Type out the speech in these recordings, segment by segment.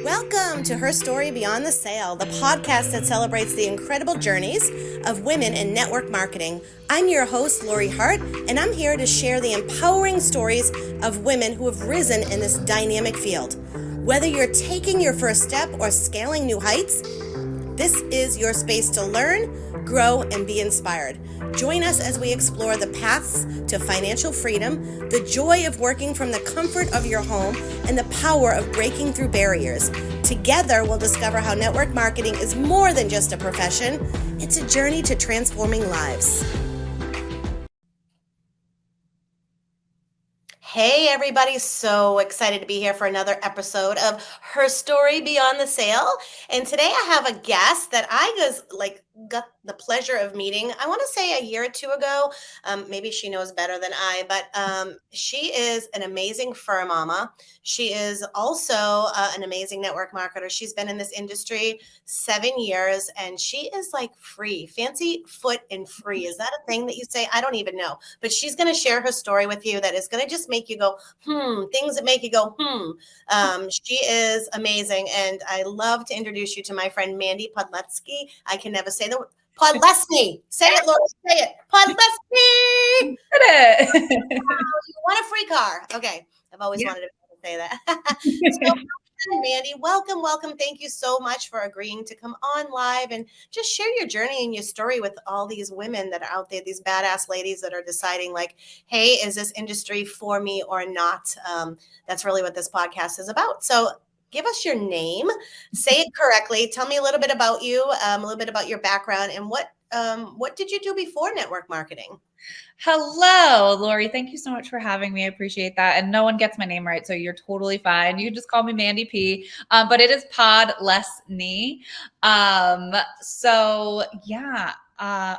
Welcome to Her Story Beyond the Sale, the podcast that celebrates the incredible journeys of women in network marketing. I'm your host, Lori Hart, and I'm here to share the empowering stories of women who have risen in this dynamic field. Whether you're taking your first step or scaling new heights, this is your space to learn, grow, and be inspired. Join us as we explore the paths to financial freedom, the joy of working from the comfort of your home, and the power of breaking through barriers. Together, we'll discover how network marketing is more than just a profession. It's a journey to transforming lives. Hey everybody, so excited to be here for another episode of Her Story Beyond the Sale. And today I have a guest that I got the pleasure of meeting, I want to say a year or two ago. Maybe she knows better than I, but she is an amazing fur mama. She is also an amazing network marketer. She's been in this industry 7 years and she is like free, fancy foot and free. Is that a thing that you say? I don't even know. But she's going to share her story with you that is going to just make you go, things that make you go, She is amazing. And I love to introduce you to my friend, Mandy Padlesny. I can never say the word. Padlesny. Say it, Laura. Say it. Padlesny. You want a free car. Okay. I've always wanted to say that. So, Mandy, welcome. Thank you so much for agreeing to come on live and just share your journey and your story with all these women that are out there, these badass ladies that are deciding like, hey, is this industry for me or not? That's really what this podcast is about. So give us your name, say it correctly. Tell me a little bit about you, a little bit about your background, and what did you do before network marketing? Hello, Lori. Thank you so much for having me. I appreciate that. And no one gets my name right, so you're totally fine. You can just call me Mandy P. But it is Padlesny.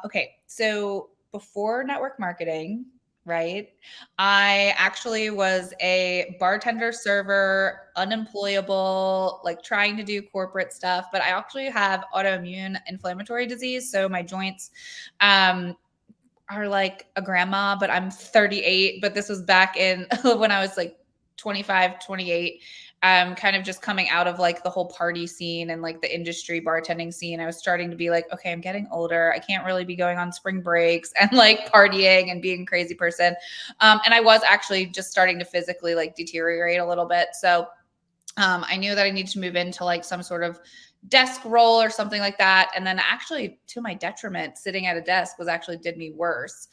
Okay. So before network marketing, right? I actually was a bartender, server, unemployable, like trying to do corporate stuff. But I actually have autoimmune inflammatory disease, so my joints are like a grandma, but I'm 38. But this was back in when I was like 25, 28. Kind of just coming out of like the whole party scene and like the industry bartending scene. I was starting to be like, okay, I'm getting older. I can't really be going on spring breaks and like partying and being a crazy person. And I was actually just starting to physically like deteriorate a little bit. So I knew that I needed to move into like some sort of desk role or something like that. And then actually to my detriment, sitting at a desk was actually did me worse.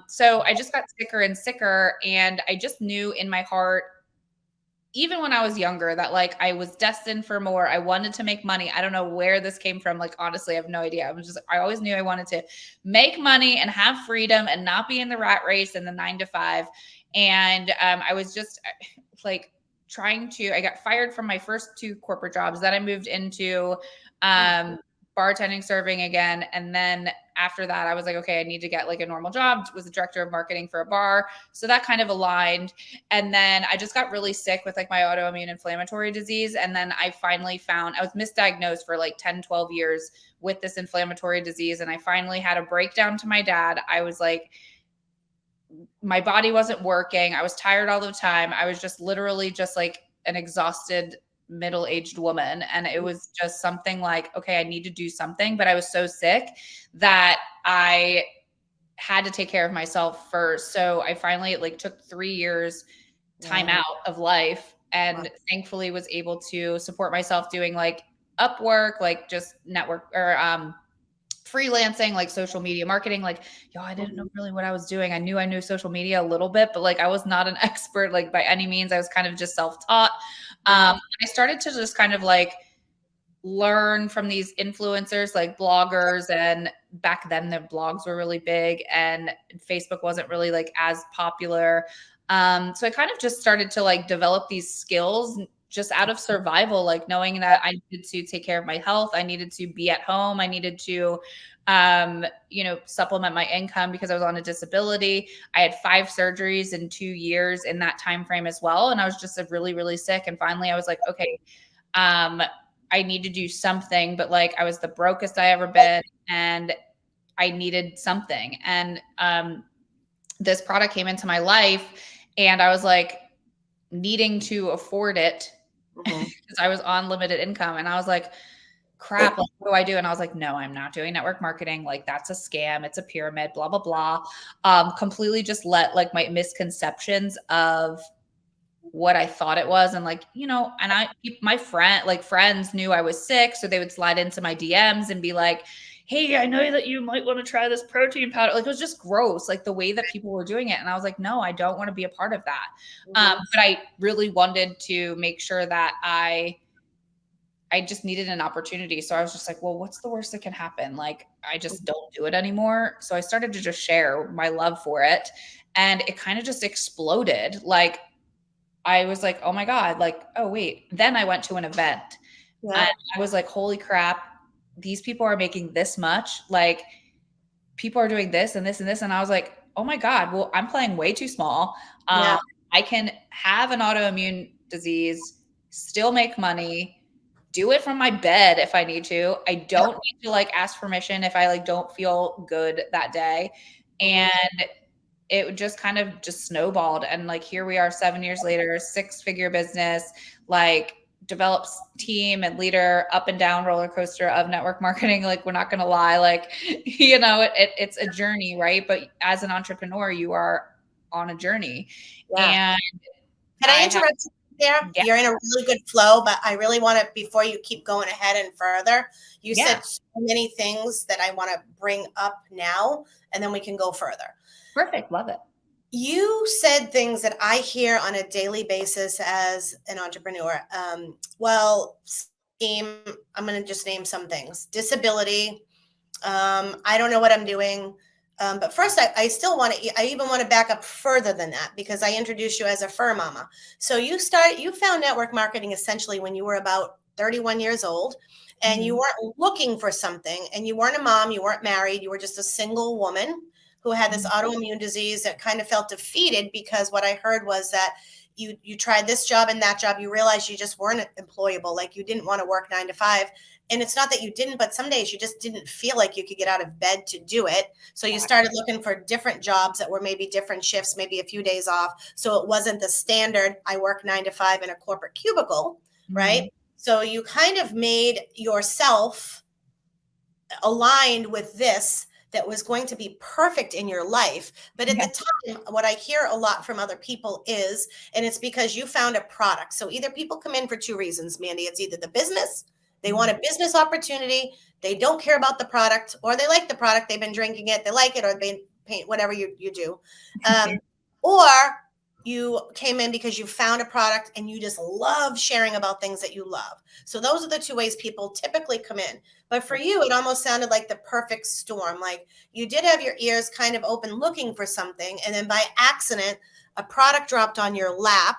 So I just got sicker and sicker. And I just knew in my heart, even when I was younger, that like I was destined for more. I wanted to make money. I don't know where this came from. Like, honestly, I have no idea. I always knew I wanted to make money and have freedom and not be in the rat race and the 9 to 5. And I was just like, I got fired from my first 2 corporate jobs. Then I moved into bartending, serving again. And then after that, I was like, okay, I need to get like a normal job. Was the director of marketing for a bar. So that kind of aligned. And then I just got really sick with like my autoimmune inflammatory disease. And then I finally found I was misdiagnosed for like 10, 12 years with this inflammatory disease. And I finally had a breakdown to my dad. I was like, my body wasn't working. I was tired all the time. I was just literally just like an exhausted middle-aged woman. And it was just something like, okay, I need to do something. But I was so sick that I had to take care of myself first. So I finally like took 3 years time out of life and thankfully was able to support myself doing like Upwork, like just network or freelancing, like social media marketing. Like, I didn't know really what I was doing. I knew social media a little bit, but like I was not an expert, like by any means. I was kind of just self-taught. I started to just kind of like learn from these influencers, like bloggers. And back then the blogs were really big and Facebook wasn't really like as popular. So I kind of just started to like develop these skills just out of survival, like knowing that I needed to take care of my health. I needed to be at home. I needed to, supplement my income because I was on a disability. I had 5 surgeries in 2 years in that time frame as well. And I was just really, really sick. And finally I was like, okay, I need to do something, but like I was the brokest I ever been and I needed something. And this product came into my life and I was like needing to afford it because because I was on limited income and I was like, crap, like, what do I do? And I was like, no, I'm not doing network marketing. Like that's a scam. It's a pyramid, blah, blah, blah. Completely just let like my misconceptions of what I thought it was. And like, and my friends knew I was sick. So they would slide into my DMs and be like, hey, I know that you might want to try this protein powder. Like it was just gross, like the way that people were doing it. And I was like, no, I don't want to be a part of that. But I really wanted to make sure that I just needed an opportunity. So I was just like, well, what's the worst that can happen? Like, I just don't do it anymore. So I started to just share my love for it. And it kind of just exploded. Like, I was like, oh my God, like, oh, wait. Then I went to an event and Yeah. I was like, holy crap, these people are making this much. Like, people are doing this and this and this. And I was like, oh my God, well, I'm playing way too small. Yeah. I can have an autoimmune disease, still make money, do it from my bed if I need to. I Yep. don't need to like ask permission if I like don't feel good that day. Mhm. And it just kind of just snowballed. And like here we are 7 years later, six-figure business, like develops team and leader, up and down roller coaster of network marketing. Like we're not going to lie, like it's a journey, right? But as an entrepreneur, you are on a journey. Yeah. And Can I I have, interrupt you there? yeah, You're in a really good flow, but I really want to, before you keep going ahead and further, you yeah, said so many things that I want to bring up now, and then we can go further. perfect, love it. You said things that I hear on a daily basis as an entrepreneur. Well, scheme, I'm going to just name some things: disability. I don't know what I'm doing. But first, I still want to. I even want to back up further than that because I introduced you as a fur mama. So you found network marketing essentially when you were about 31 years old, and you Mhm. weren't looking for something, and you weren't a mom, you weren't married, you were just a single woman who had this Mhm. autoimmune disease that kind of felt defeated because what I heard was that you tried this job and that job, you realized you just weren't employable, like you didn't want to work 9 to 5. And it's not that you didn't, but some days you just didn't feel like you could get out of bed to do it. So you started looking for different jobs that were maybe different shifts, maybe a few days off. So it wasn't the standard, I work 9 to 5 in a corporate cubicle, right? Mhm. So you kind of made yourself aligned with this that was going to be perfect in your life. But at Yeah. the time, what I hear a lot from other people is, and it's because you found a product. So either people come in for two reasons, Mandy. It's either the business, they want Mhm. a business opportunity, they don't care about the product, or they like the product, they've been drinking it, they like it, or they paint whatever you do. Um, or you came in because you found a product and you just love sharing about things that you love. So those are the two ways people typically come in. But for you, it almost sounded like the perfect storm. Like you did have your ears kind of open looking for something. And then by accident, a product dropped on your lap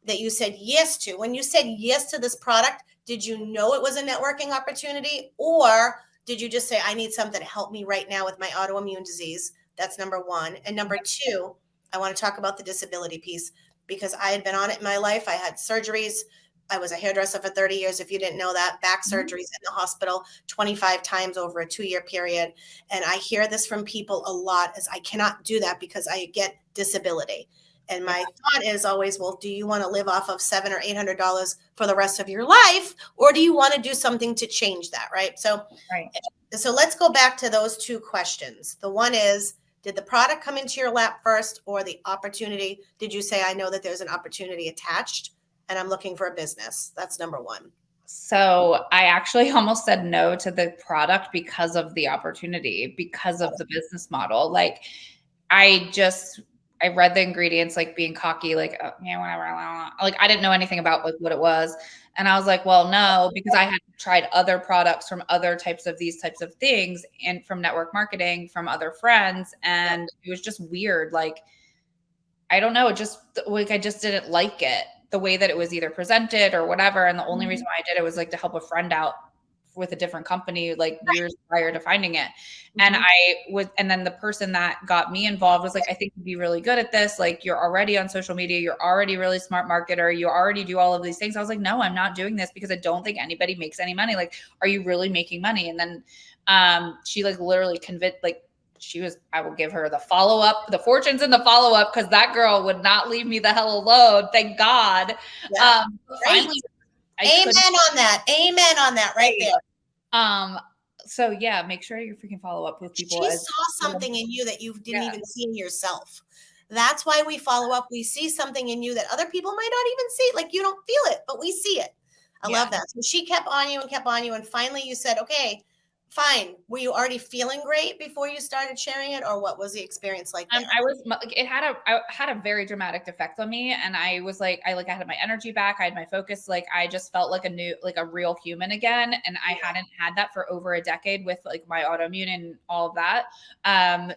that you said yes to. When you said yes to this product, did you know it was a networking opportunity? Or did you just say, I need something to help me right now with my autoimmune disease? That's number one. And number two, I want to talk about the disability piece because I had been on it in my life. I had surgeries. I was a hairdresser for 30 years. If you didn't know that, back Mhm. surgeries in the hospital 25 times over a 2 year period. And I hear this from people a lot is I cannot do that because I get disability. And Yeah. my thought is always, well, do you want to live off of $700 or $800 for the rest of your life? Or do you want to do something to change that? Right. Right. So let's go back to those two questions. The one is, did the product come into your lap first or the opportunity? Did you say, I know that there's an opportunity attached and I'm looking for a business? That's number one. So I actually almost said no to the product because of the opportunity, because of the business model. Like I just I read the ingredients, like being cocky, like yeah, whatever. Like I didn't know anything about like what it was, and I was like, well, no, because I had tried other products from other types of these types of things, and from network marketing, from other friends, and it was just weird. Like I don't know, just like I just didn't like it the way that it was either presented or whatever. And the only reason why I did it was like to help a friend out with a different company like years prior to finding it. And Mhm. and then the person that got me involved was like, I think you'd be really good at this. Like you're already on social media, you're already really smart marketer, you already do all of these things. I was like, no, I'm not doing this because I don't think anybody makes any money. Like, are you really making money? And then she like literally convinced like I will give her the follow up, the fortunes in the follow up, because that girl would not leave me the hell alone. Thank God. Yeah. But finally, Great. I Amen couldn't on that. Amen on that right there. um so yeah, make sure you freaking follow up with people She as saw something in you that you didn't yeah. even see in yourself. That's why we follow up. We see something in you that other people might not even see. Like you don't feel it, but we see it. I Yeah. love that. So she kept on you and kept on you. And finally you said, okay, fine. Were you already feeling great before you started sharing it? Or what was the experience like there? I was like, I had a very dramatic effect on me, and I was like, I had my energy back, I had my focus, like I just felt like like a real human again, and I hadn't had that for over a decade with like my autoimmune and all of that.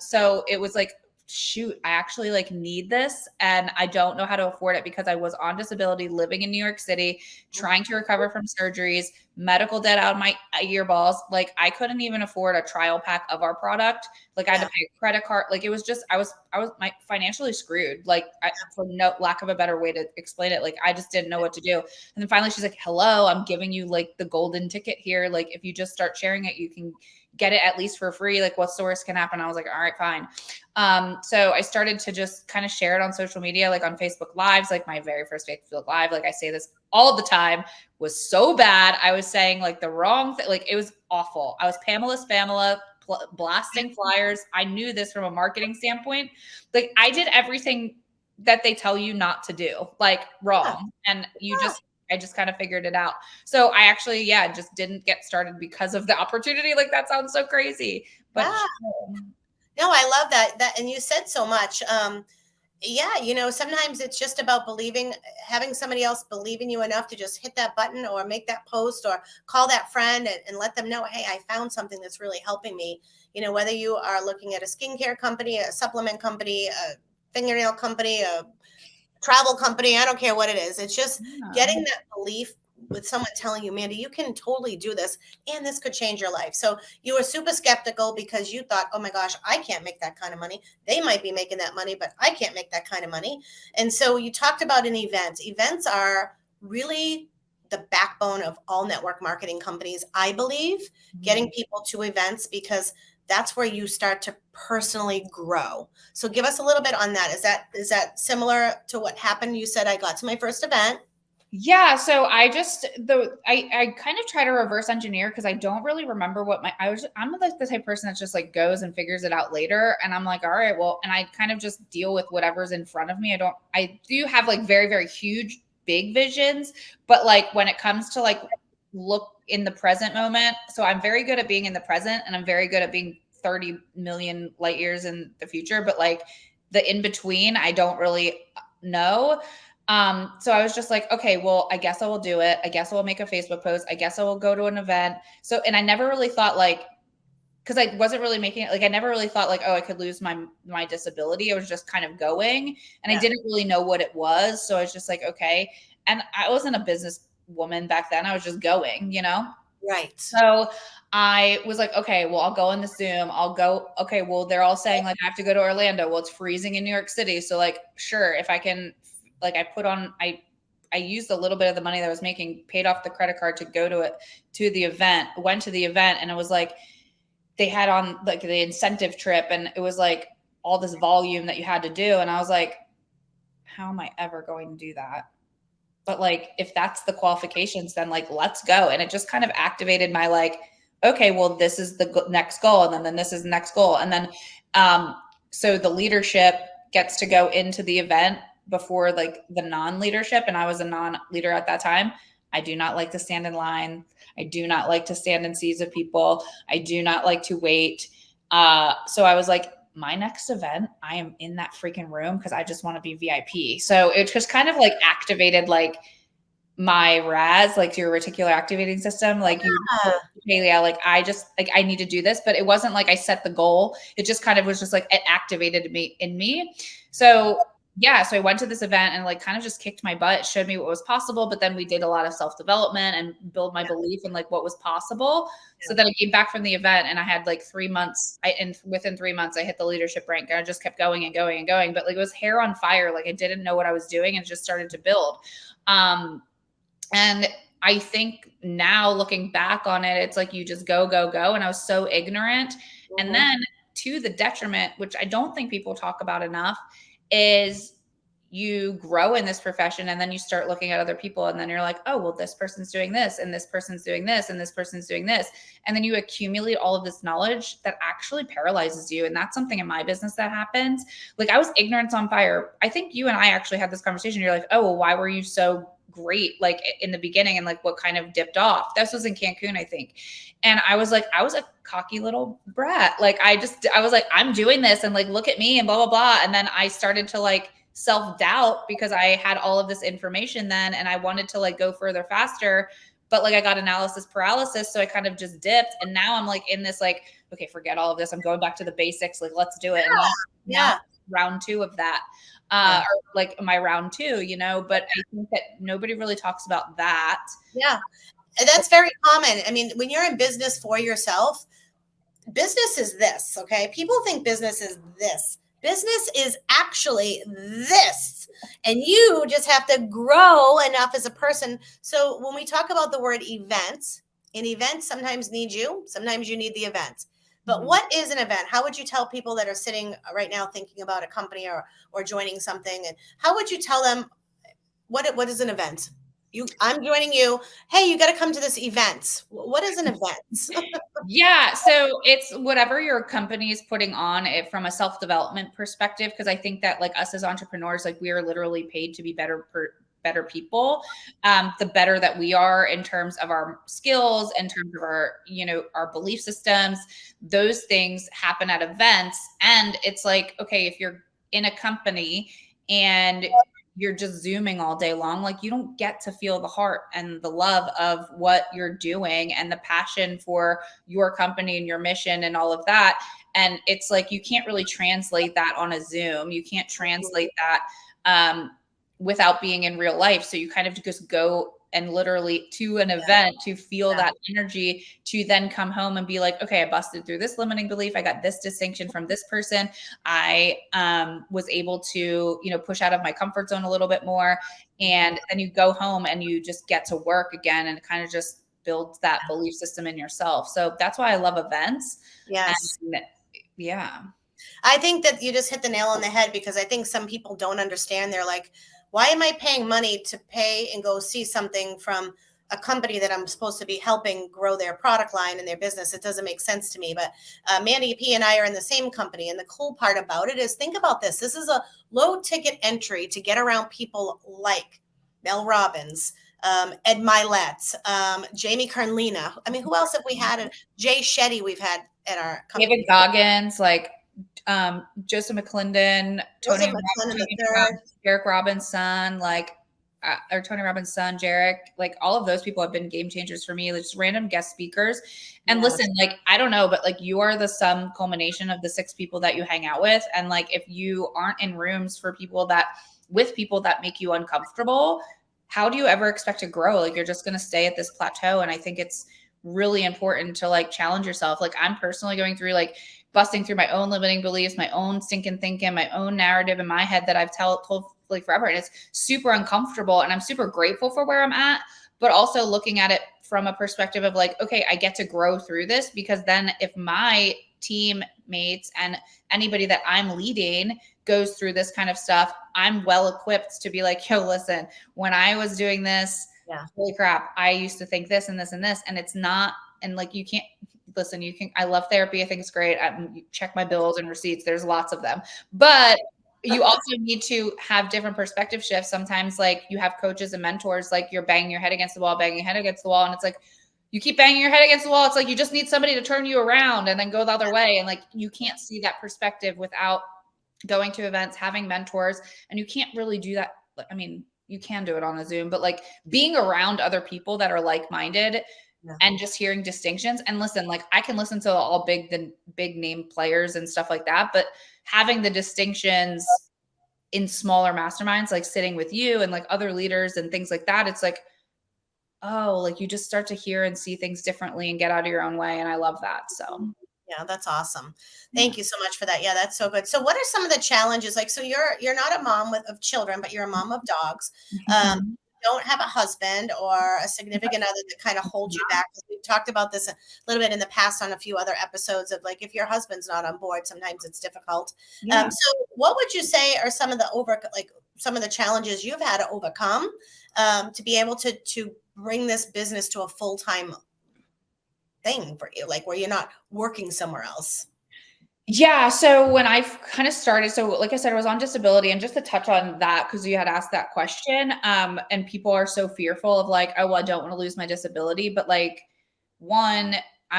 So it was like, shoot, I actually like need this, and I don't know how to afford it because I was on disability, living in New York City, trying to recover from surgeries, medical debt out of my earballs. Like I couldn't even afford a trial pack of our product. Like I had Yeah. to pay a credit card. Like it was just, I was my financially screwed. Like for no lack of a better way to explain it, like I just didn't know what to do. And then finally she's like, hello, I'm giving you like the golden ticket here. Like if you just start sharing it, you can get it at least for free. Like what's the worst can happen? I was like, all right, fine. So I started to just kind of share it on social media, like on Facebook Lives, like my very first Facebook Live. Like I say this all the time, was so bad. I was saying like the wrong thing. Like it was awful. I was Pamela Spamela blasting flyers. I knew this from a marketing standpoint. Like I did everything that they tell you not to do, like Yeah. wrong. And Yeah. I just kind of figured it out. So I actually, yeah, just didn't get started because of the opportunity. Like that sounds so crazy, but Yeah. No, I love that. And you said so much. Yeah, sometimes it's just about believing, having somebody else believe in you enough to just hit that button or make that post or call that friend and let them know, hey, I found something that's really helping me. Whether you are looking at a skincare company, a supplement company, a fingernail company, a travel company, I don't care what it is. It's just yeah. getting that belief with someone telling you, Mandy, you can totally do this and this could change your life. So you were super skeptical because you thought, oh my gosh, I can't make that kind of money. They might be making that money, but I can't make that kind of money. And so you talked about an event. Events are really the backbone of all network marketing companies, I believe, getting Mhm. people to events because that's where you start to personally grow. So give us a little bit on that. Is that similar to what happened? You said I got to my first event. Yeah, so I kind of try to reverse engineer because I don't really remember what I'm like the type of person that just like goes and figures it out later, and I'm like, all right, well, and I kind of just deal with whatever's in front of me. I do have like very very huge big visions, but like when it comes to like look in the present moment, so I'm very good at being in the present, and I'm very good at being 30 million light years in the future, but like the in between, I don't really know. So I was just like, okay, well, I guess I will do it. I guess I will make a Facebook post. I guess I will go to an event. So, and I never really thought like, because I wasn't really making it like I never really thought like, oh, I could lose my disability. I was just kind of going, and I Yeah. didn't really know what it was. So I was just like, okay. And I wasn't a business woman back then. I was just going, you know? Right. So I was like, okay, well, I'll go on the Zoom. I'll go. Okay, well, they're all saying like I have to go to Orlando. Well, it's freezing in New York City. So like, sure, if I can, like, I used a little bit of the money that I was making, paid off the credit card to go to the event. Went to the event, and it was like they had on like the incentive trip, and it was like all this volume that you had to do, and I was like, how am I ever going to do that? But like if that's the qualifications, then like let's go. And it just kind of activated my like, okay, well, this is the next goal, and then this is the next goal, and then um so the leadership gets to go into the event before like the non-leadership, and I was a non-leader at that time. I do not like to stand in line. I do not like to stand in seas of people. I do not like to wait. So I was like, my next event, I am in that freaking room because I just want to be VIP. So it just kind of like activated like my RAS, like your reticular activating system. Like you, Yeah. hey, yeah, like I just like I need to do this, but it wasn't like I set the goal. It just kind of was just like it activated me in me. So yeah, so I went to this event and like kind of just kicked my butt, showed me what was possible. But then we did a lot of self development and build my belief in like what was possible. So then I came back from the event and I had like 3 months. And within 3 months, I hit the leadership rank, and I just kept going and going and going. But like it was hair on fire. Like I didn't know what I was doing and just started to build. Um, and I think now looking back on it, it's like you just go, go, go. And I was so ignorant. And Mhm. then to the detriment, which I don't think people talk about enough, is you grow in this profession, and then you start looking at other people, and then you're like, oh, well, this person's doing this, and this person's doing this, and this person's doing this. And then you accumulate all of this knowledge that actually paralyzes you. And that's something in my business that happens. Like, I was ignorance on fire. I think you and I actually had this conversation. You're like, oh, well, why were you so great like in the beginning, and like what kind of dipped off? This was in Cancun, I think. And I was like, I was a cocky little brat. Like, I was like, I'm doing this, and like, look at me, and blah, blah, blah. And then I started to like self-doubt because I had all of this information then, and I wanted to like go further faster, but like I got analysis paralysis. So I kind of just dipped. And now I'm like in this, like, okay, forget all of this. I'm going back to the basics. Like, let's do it. And now round 2 of that, or like my round 2, you know, but I think that nobody really talks about that. Yeah. And that's very common. I mean, when you're in business for yourself, business is this, okay? People think business is this. Business is actually this. And you just have to grow enough as a person. So when we talk about the word events, an event sometimes needs you, sometimes you need the event. But what is an event? How would you tell people that are sitting right now thinking about a company or joining something? And how would you tell them what is an event? I'm joining you. Hey, you got to come to this event. What is an event? Yeah. So it's whatever your company is putting on it from a self-development perspective. Cause I think that like us as entrepreneurs, like we are literally paid to be better people. The better that we are in terms of our skills, in terms of our, you know, our belief systems, those things happen at events. And it's like, okay, if you're in a company and you're just zooming all day long, like you don't get to feel the heart and the love of what you're doing and the passion for your company and your mission and all of that. And it's like, you can't really translate that on a Zoom. You can't translate that without being in real life. So you kind of just go and literally to an event to feel that energy, to then come home and be like, okay, I busted through this limiting belief. I got this distinction from this person. I was able to, you know, push out of my comfort zone a little bit more. And then you go home and you just get to work again, and kind of just builds that belief system in yourself. So that's why I love events. Yes. And yeah. I think that you just hit the nail on the head, because I think some people don't understand. They're like, why am I paying money to pay and go see something from a company that I'm supposed to be helping grow their product line and their business? It doesn't make sense to me. But Mandy P and I are in the same company. And the cool part about it is, think about this. This is a low ticket entry to get around people like Mel Robbins, Ed Milet, Jamie Carlina. I mean, who else have we had? Jay Shetty we've had at our company. David Goggins, like Joseph McClendon, Joseph McClendon the third. Jarek Robbins' son, like or Tony Robbins' son, Jarek, like all of those people have been game changers for me. Like just random guest speakers. And listen, like I don't know, but like you are the sum culmination of the 6 people that you hang out with. And like if you aren't in rooms for people that with people that make you uncomfortable, how do you ever expect to grow? Like you're just going to stay at this plateau. And I think it's really important to like challenge yourself. Like I'm personally going through like busting through my own limiting beliefs, my own stinking thinking, my own narrative in my head that I've told like forever. And it's super uncomfortable. And I'm super grateful for where I'm at, but also looking at it from a perspective of like, okay, I get to grow through this, because then if my teammates and anybody that I'm leading goes through this kind of stuff, I'm well equipped to be like, yo, listen, when I was doing this, holy crap, I used to think this and this and this, and it's not, and like, you can't, listen, you can, I love therapy. I think it's great. Check my bills and receipts. There's lots of them, but you also need to have different perspective shifts. Sometimes like you have coaches and mentors, like you're banging your head against the wall, banging your head against the wall. And it's like, you keep banging your head against the wall. It's like, you just need somebody to turn you around and then go the other way. And like, you can't see that perspective without going to events, having mentors, and you can't really do that. I mean, you can do it on a Zoom, but like being around other people that are like-minded and just hearing distinctions. And listen, like I can listen to all the big name players and stuff like that, but having the distinctions in smaller masterminds, like sitting with you and like other leaders and things like that, it's like, oh, like you just start to hear and see things differently and get out of your own way. And I love that. So yeah, that's awesome. Thank you so much for that. Yeah, that's so good. So what are some of the challenges? Like, so you're not a mom of children, but you're a mom of dogs. Don't have a husband or a significant other that kind of holds you back. We've talked about this a little bit in the past on a few other episodes of like, if your husband's not on board, sometimes it's difficult. So what would you say are some of the some of the challenges you've had to overcome to be able to bring this business to a full-time thing for you, like where you're not working somewhere else. Yeah. So when I kind of started, so like I said, I was on disability, and just to touch on that, because you had asked that question, and people are so fearful of like, oh, well, I don't want to lose my disability. But like, one,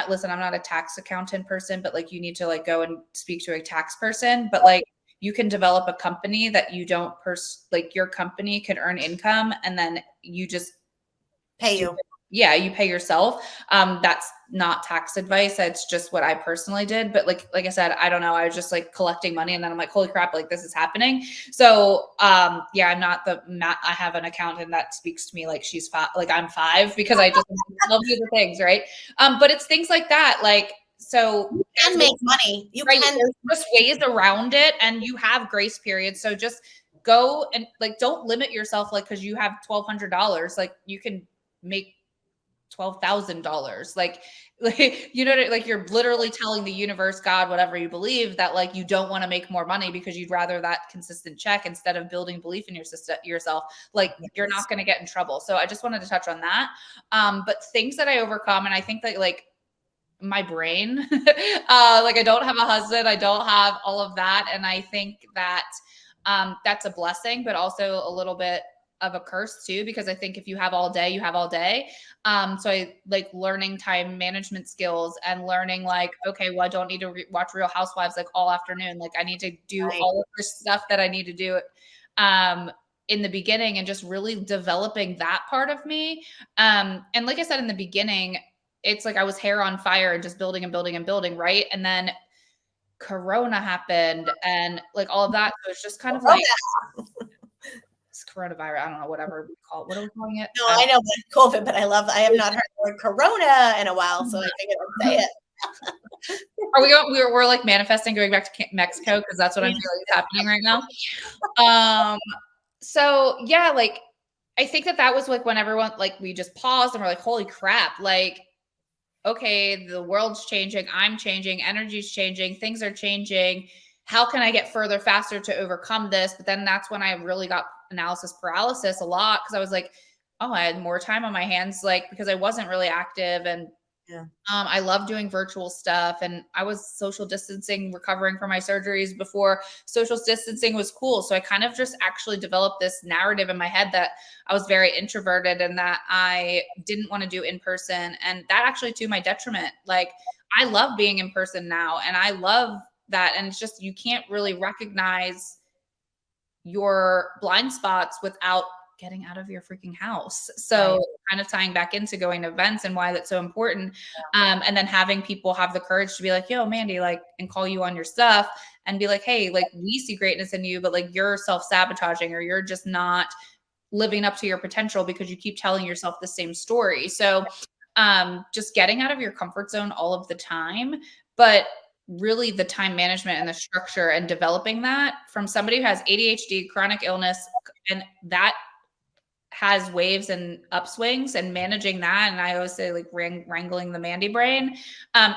listen, I'm not a tax accountant person, but like, you need to like go and speak to a tax person. But like, you can develop a company that you don't like your company can earn income, and then you just Pay do you. it. Yeah, you pay yourself. That's not tax advice. That's just what I personally did. But like I said, I don't know. I was just like collecting money, and then I'm like, holy crap, like this is happening. So yeah, I'm not I have an accountant that speaks to me like she's five, like I'm five, because I just love the things, right? But it's things like that. Like, so You can make money. You right, can. there's just ways around it, and you have grace periods. So just go and like don't limit yourself, like because you have $1,200, like you can make $12,000. Like, you know, like you're literally telling the universe, God, whatever you believe, that like you don't want to make more money because you'd rather that consistent check instead of building belief in your system yourself. Like you're not going to get in trouble. So I just wanted to touch on that. But things that I overcome, and I think that like my brain, like I don't have a husband, I don't have all of that, and I think that that's a blessing, but also a little bit of a curse too, because I think if you have all day, you have all day. So I like learning time management skills and learning like, okay, well, I don't need to watch Real Housewives like all afternoon. Like I need to do Right. all of this stuff that I need to do in the beginning, and just really developing that part of me. And like I said in the beginning, it's like I was hair on fire and just building and building and building, right? And then Corona happened and like all of that. So it's just kind of like it's coronavirus. I don't know, whatever we call it. What are we calling it? No, I know about COVID, but I have not heard the word Corona in a while, so I figured I'd say it. Are we going? We're like manifesting going back to Mexico, because that's what I'm feeling is happening right now. So yeah, like I think that was like when everyone like we just paused and we're like, holy crap, like okay, the world's changing, I'm changing, energy's changing, things are changing. How can I get further faster to overcome this? But then that's when I really got analysis paralysis a lot, because I was like, oh, I had more time on my hands, like because I wasn't really active. And Yeah. I love doing virtual stuff, and I was social distancing, recovering from my surgeries before social distancing was cool. So I kind of just actually developed this narrative in my head that I was very introverted and that I didn't want to do in person. And that actually to my detriment. Like I love being in person now, and I love that. And it's just, you can't really recognize your blind spots without getting out of your freaking house. So Right. kind of tying back into going to events and why that's so important. And then having people have the courage to be like, yo, Mandy, like, and call you on your stuff and be like, hey, like we see greatness in you, but like you're self-sabotaging, or you're just not living up to your potential because you keep telling yourself the same story. So just getting out of your comfort zone all of the time, but really the time management and the structure and developing that from somebody who has ADHD, chronic illness, and that has waves and upswings, and managing that. And I always say like wrangling the Mandy brain. Um,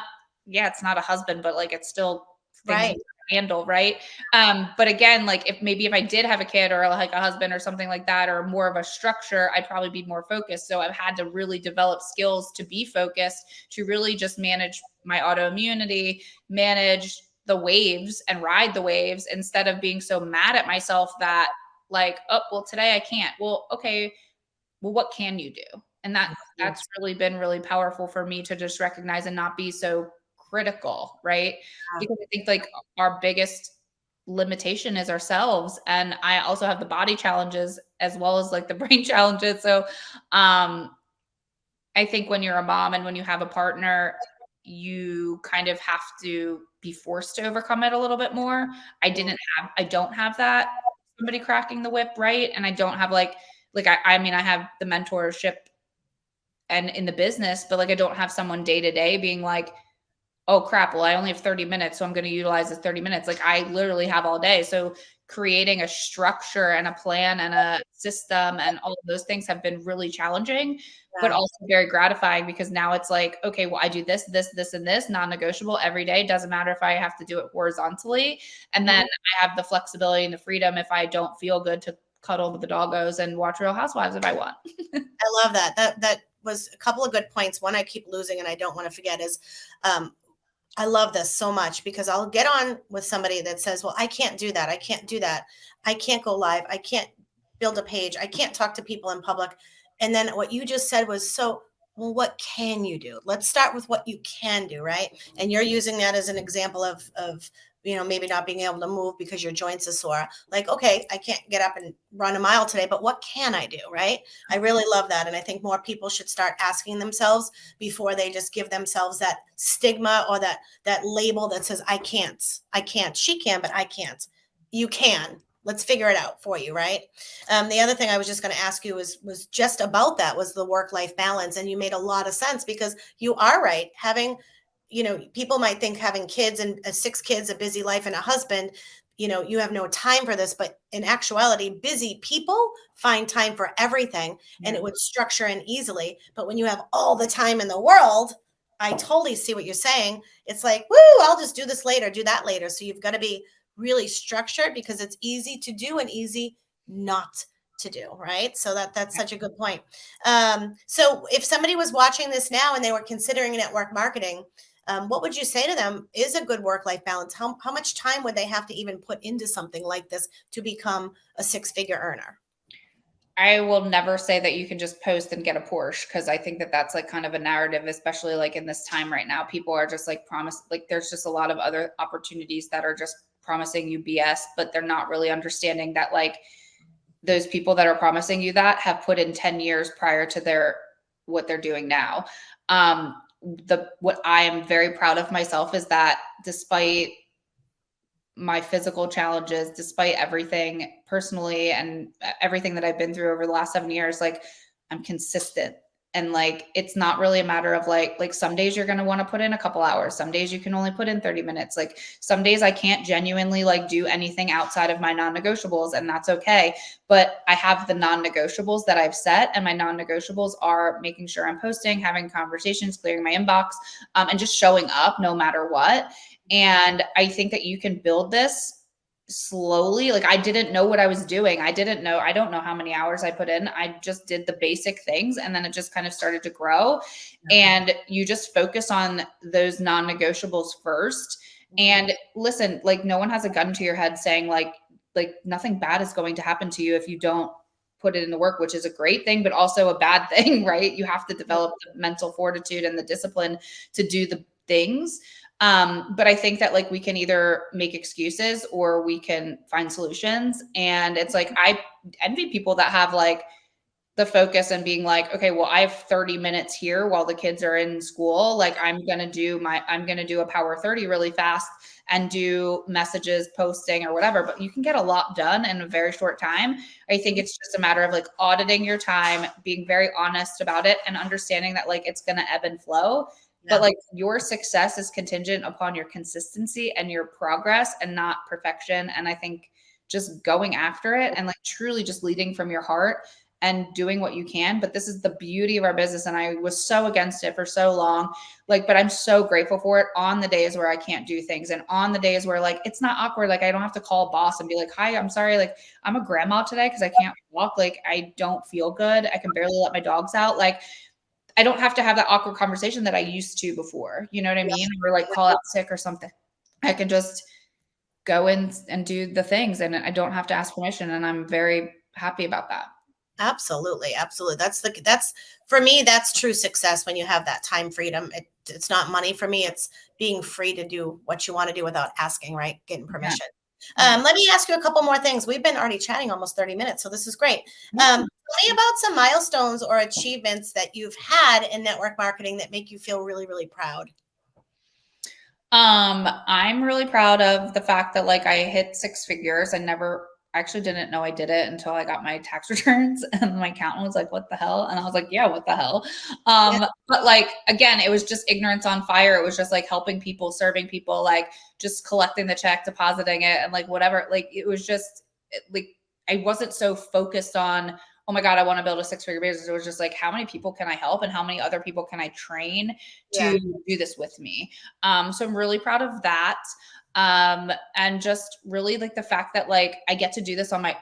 yeah, it's not a husband, but like it's still things Right. you handle, right? But again, like if I did have a kid or like a husband or something like that, or more of a structure, I'd probably be more focused. So I've had to really develop skills to be focused, to really just manage my autoimmunity, manage the waves and ride the waves, instead of being so mad at myself that like, oh, well, today I can't. Well, okay, well, what can you do? And that's really been really powerful for me to just recognize and not be so critical, right? Because I think like our biggest limitation is ourselves. And I also have the body challenges as well as like the brain challenges. So I think when you're a mom and when you have a partner, you kind of have to be forced to overcome it a little bit more. I don't have that somebody cracking the whip, right? And I don't have like I mean, I have the mentorship and in the business, but like I don't have someone day to day being like, oh crap, well, I only have 30 minutes, so I'm going to utilize the 30 minutes. Like I literally have all day. So creating a structure and a plan and a system and all of those things have been really challenging, but Yeah. also very gratifying, because now it's like, okay, well, I do this, this, this, and this non-negotiable every day. Doesn't matter if I have to do it horizontally. And then I have the flexibility and the freedom if I don't feel good to cuddle with the doggos and watch Real Housewives if I want. I love that. That was a couple of good points. One I keep losing and I don't want to forget is um, I love this so much because I'll get on with somebody that says, well, I can't do that. I can't do that. I can't go live. I can't build a page. I can't talk to people in public. And then what you just said was so, well, what can you do? Let's start with what you can do, right? And you're using that as an example of maybe not being able to move because your joints are sore. Like, okay, I can't get up and run a mile today, but what can I do, right? I really love that. And I think more people should start asking themselves before they just give themselves that stigma or that label that says I can't, she can, but I can't. You can. Let's figure it out for you, right? The other thing I was just going to ask you was just about that, was the work life balance, and you made a lot of sense because you are right. Having, people might think having kids and 6 kids, a busy life, and a husband, you have no time for this, but in actuality, busy people find time for everything, and it would structure in easily. But when you have all the time in the world, I totally see what you're saying. It's like, woo, I'll just do this later, do that later. So you've got to be really structured because it's easy to do and easy not to do, right? So that's such a good point. So if somebody was watching this now and they were considering network marketing, what would you say to them is a good work-life balance? How much time would they have to even put into something like this to become a six-figure earner? I will never say that you can just post and get a Porsche, because I think that that's like kind of a narrative, especially like in this time right now. People are just like like there's just a lot of other opportunities that are just promising you BS, but they're not really understanding that like those people that are promising you that have put in 10 years prior to what they're doing now. What I am very proud of myself is that despite my physical challenges, despite everything personally and everything that I've been through over the last 7 years, like I'm consistent. And like it's not really a matter of like some days you're going to want to put in a couple hours, some days you can only put in 30 minutes. Like some days I can't genuinely like do anything outside of my non-negotiables, and that's okay. But I have the non-negotiables that I've set, and my non-negotiables are making sure I'm posting, having conversations, clearing my inbox, and just showing up no matter what. And I think that you can build this slowly. Like I didn't know what I was doing. I don't know how many hours I put in. I just did the basic things, and then it just kind of started to grow. And you just focus on those non-negotiables first. And listen, like no one has a gun to your head saying like nothing bad is going to happen to you if you don't put it in the work, which is a great thing, but also a bad thing, right? You have to develop the mental fortitude and the discipline to do the things. But I think that like we can either make excuses or we can find solutions. And it's like I envy people that have like the focus and being like, okay, well, I have 30 minutes here while the kids are in school. Like I'm going to do a power 30 really fast and do messages, posting or whatever, but you can get a lot done in a very short time. I think it's just a matter of like auditing your time, being very honest about it, and understanding that like it's going to ebb and flow. But like your success is contingent upon your consistency and your progress and not perfection. And I think just going after it and like truly just leading from your heart and doing what you can. But this is the beauty of our business. And I was so against it for so long. Like, but I'm so grateful for it on the days where I can't do things, and on the days where like it's not awkward. Like I don't have to call a boss and be like, hi, I'm sorry. Like I'm a grandma today because I can't walk. Like I don't feel good. I can barely let my dogs out. Like I don't have to have that awkward conversation that I used to before. You know what I mean? Or like call out sick or something. I can just go in and do the things, and I don't have to ask permission. And I'm very happy about that. Absolutely, absolutely. That's for me, that's true success when you have that time freedom. It's not money for me. It's being free to do what you want to do without asking, right? Getting permission. Yeah. Let me ask you a couple more things. We've been already chatting almost 30 minutes, so this is great. Yeah. Tell me about some milestones or achievements that you've had in network marketing that make you feel really, really proud. I'm really proud of the fact that like I hit 6 figures. I never actually didn't know I did it until I got my tax returns, and my accountant was like, what the hell? And I was like, yeah, what the hell? Yeah, But like again, it was just ignorance on fire. It was just like helping people, serving people, like just collecting the check, depositing it, and like whatever. Like it was just like I wasn't so focused on, oh my God, I want to build a 6 figure business. It was just like, how many people can I help and how many other people can I train yeah, to do this with me? So I'm really proud of that. And just really like the fact that like I get to do this on my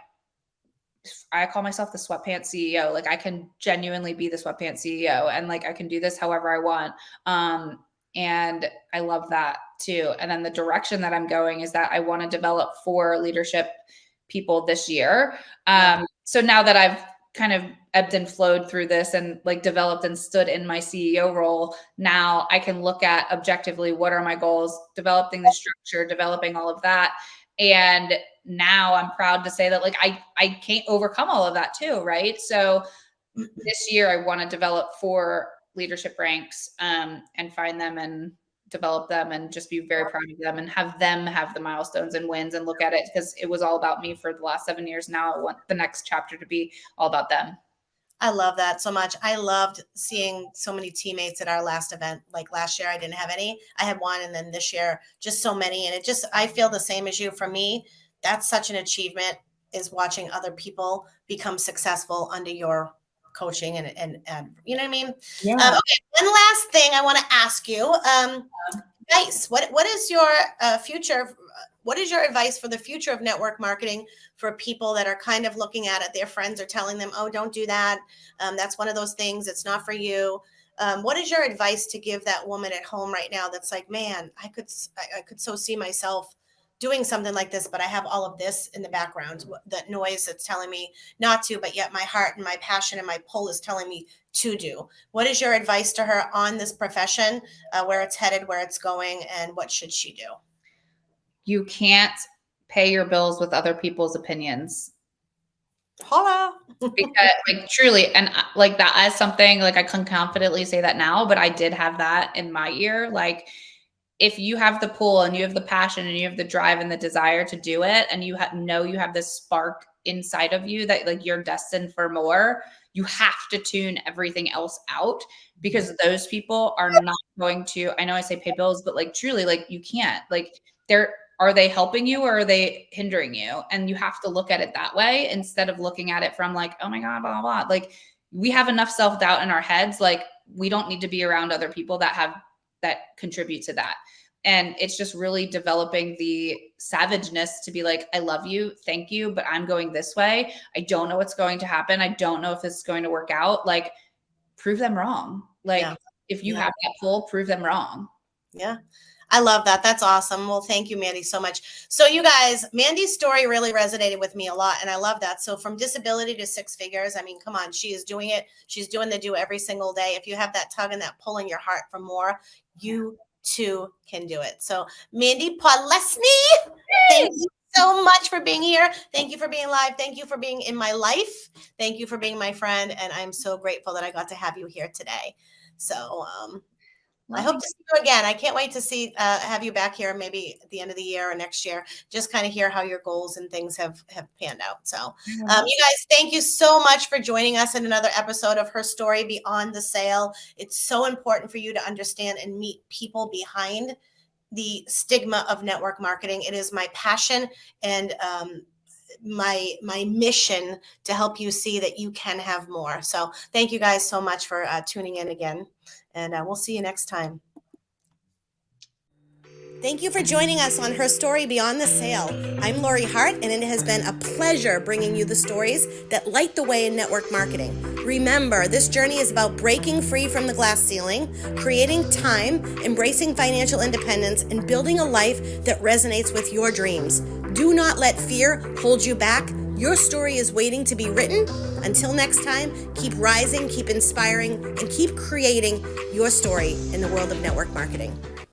I call myself the sweatpants CEO. Like I can genuinely be the sweatpants CEO and like I can do this however I want. And I love that too. And then the direction that I'm going is that I want to develop 4 leadership people this year. Yeah. So now that I've kind of ebbed and flowed through this and like developed and stood in my CEO role, now I can look at objectively what are my goals, developing the structure, developing all of that. And now I'm proud to say that like I can't overcome all of that too, right? So this year I want to develop 4 leadership ranks and find them and develop them and just be very proud of them and have them have the milestones and wins and look at it because it was all about me for the last 7 years. Now I want the next chapter to be all about them. I love that so much. I loved seeing so many teammates at our last event. Like last year, I didn't have any. I had one, and then this year, just so many. And I feel the same as you. For me, that's such an achievement is watching other people become successful under your coaching and you know what I mean? Yeah. Okay, one last thing I want to ask you. Advice. What is your future? What is your advice for the future of network marketing for people that are kind of looking at it? Their friends are telling them, "Oh, don't do that. That's one of those things. It's not for you." What is your advice to give that woman at home right now that's like, "Man, I could so see myself doing something like this, but I have all of this in the background, that noise that's telling me not to, but yet my heart and my passion and my pull is telling me to do." What is your advice to her on this profession, where it's headed, where it's going, and what should she do? You can't pay your bills with other people's opinions. Holla. Because like truly, and like that is something like I can confidently say that now, but I did have that in my ear. Like if you have the pull and you have the passion and you have the drive and the desire to do it, and you know you have this spark inside of you that like you're destined for more, you have to tune everything else out because those people are not going to, I know I say pay bills, but like truly, like you can't, like are they helping you or are they hindering you? And you have to look at it that way instead of looking at it from like, oh my God, blah, blah, blah. Like we have enough self-doubt in our heads. Like we don't need to be around other people that contribute to that. And it's just really developing the savageness to be like, I love you. Thank you. But I'm going this way. I don't know what's going to happen. I don't know if this is going to work out. Like prove them wrong. Like Yeah. if you have that pull, prove them wrong. Yeah. I love that. That's awesome. Well, thank you, Mandy, so much. So you guys, Mandy's story really resonated with me a lot. And I love that. So from disability to 6 figures, I mean, come on, she is doing it. She's doing the do every single day. If you have that tug and that pull in your heart for more, you too can do it. So Mandy Padlesny, thank you so much for being here. Thank you for being live. Thank you for being in my life. Thank you for being my friend. And I'm so grateful that I got to have you here today. So, I hope to see you again. I can't wait to have you back here maybe at the end of the year or next year. Just kind of hear how your goals and things have panned out. So, you guys, thank you so much for joining us in another episode of Her Story Beyond the Sale. It's so important for you to understand and meet people behind the stigma of network marketing. It is my passion and my mission to help you see that you can have more. So, thank you guys so much for tuning in again. And we'll see you next time. Thank you for joining us on Her Story Beyond the Sale. I'm Lori Hart, and it has been a pleasure bringing you the stories that light the way in network marketing. Remember, this journey is about breaking free from the glass ceiling, creating time, embracing financial independence, and building a life that resonates with your dreams. Do not let fear hold you back. Your story is waiting to be written. Until next time, keep rising, keep inspiring, and keep creating your story in the world of network marketing.